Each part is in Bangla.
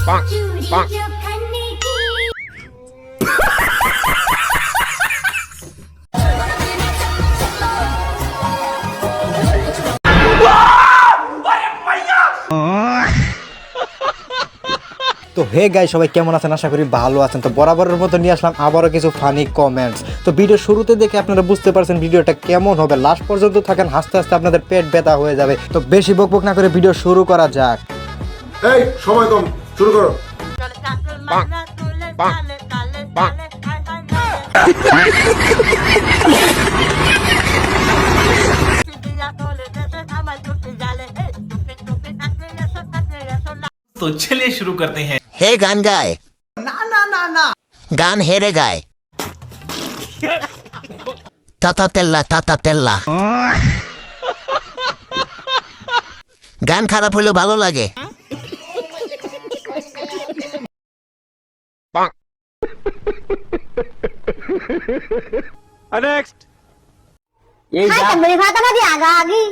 তো হে গাইস, সবাই কেমন আছেন? আশা করি ভালো আছেন। তো বরাবরের মতো নিয়ে আসলাম আবারও কিছু ফানি কমেন্টস। তো ভিডিও শুরুতে দেখে আপনারা বুঝতে পারছেন ভিডিওটা কেমন হবে। লাস্ট পর্যন্ত থাকেন, হাসতে হাসতে আপনাদের পেট ব্যথা হয়ে যাবে। তো বেশি বকবক না করে ভিডিও শুরু করা যাক। এই সময় কম, শুরু করো। तो चलिए शुरू करते हैं। हे गान गाए ना ना ना ना गान हेरे गाए ताता तेल्ला গান খারাপ হলেও ভালো লাগে। नेक्स्ट। ये मेरे खाता में आगा आगी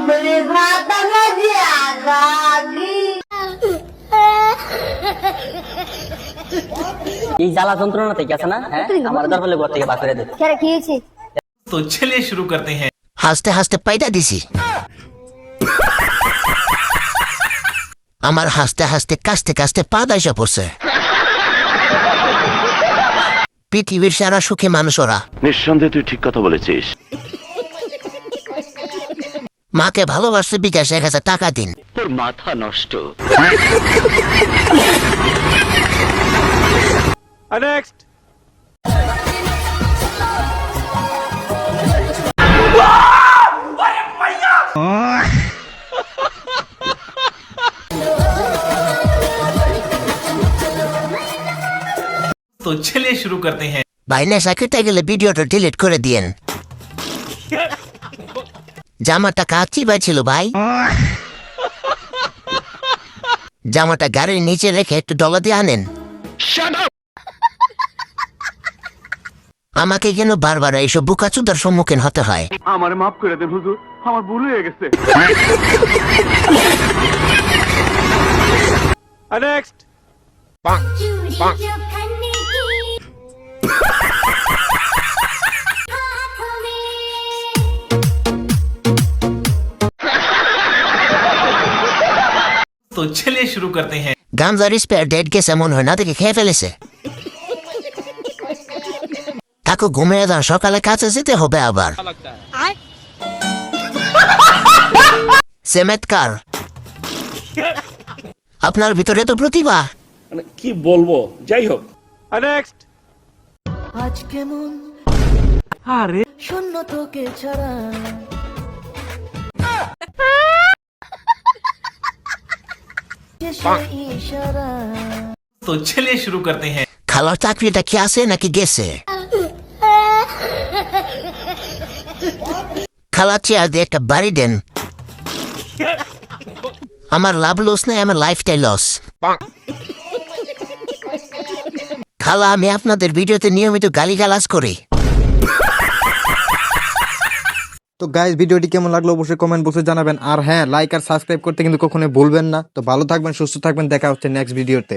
मेरे खाता में आगा आगी এই জ্বালা যন্ত্রণা থেকে আছে না? হ্যাঁ, আমার দরবারে ঘর থেকে বাদ করে দে। কেন কি হয়েছে? तो चलिए शुरू करते हैं। হাসতে হাসতে পাইটা দিছি। আমার হাসতে হাসতে কাস্তে কাস্তে পা দাইসা পড়ছে। পৃথিবীর সারা সুখী মানুষ ওরা। নিঃসন্দেহে তুই ঠিক কথা বলেছিস। মাকে ভালোবাসতে বিকাশ 1000 টাকা দিন। তোর মাথা নষ্ট। नेक्स्ट। तो चलिए शुरू करते हैं। ভাই নেশা কেটে গেলে ভিডিওটা ডিলিট করে দিয়েন। জামাটা কাচ্চি ভাই ছিল ভাই। জামাটা গাড়ির নিচে রেখে একটু ডলা দিয়ে আনেন। আমাকে কেন বারবার এইসব বুকাচুদার সম্মুখীন হতে হয়? আমার মাফ করে দেন হুজুর, আমার ভুল হয়ে গেছে। नेक्स्ट। तो चलिए शुरू करते हैं। গাঞ্জার স্পেয়ার ডেট গেছে মনে হয়, না দেখে খেয়ে ফেলেছে। তাকে ঘুমিয়ে যান, সকালে কাছে যেতে হবে আবার। চমৎকার, আপনার ভিতরে তো প্রতিভা। কি বলবো, যাই হোক। नेक्स्ट। আজ কেমন अरे শূন্য তোকে ছাড়া ইশারা तो चलिए शुरू करते हैं। খালার চাকরিটা কি আছে নাকি গেছে? খালা চেয়ার দিয়ে একটা বাড়ি দেন। আমার লাভ লস নাই, আমার লাইফটাই লস। খালা, আমি আপনাদের ভিডিওতে নিয়মিত গালিগালাজ করি। তো গাইস, ভিডিওটি কেমন লাগলো অবশ্যই কমেন্ট বক্সে জানাবেন। আর হ্যাঁ, লাইক আর সাবস্ক্রাইব করতে কিন্তু কখনোই ভুলবেন না। তো ভালো থাকবেন, সুস্থ থাকবেন, দেখা হচ্ছে নেক্সট ভিডিওতে।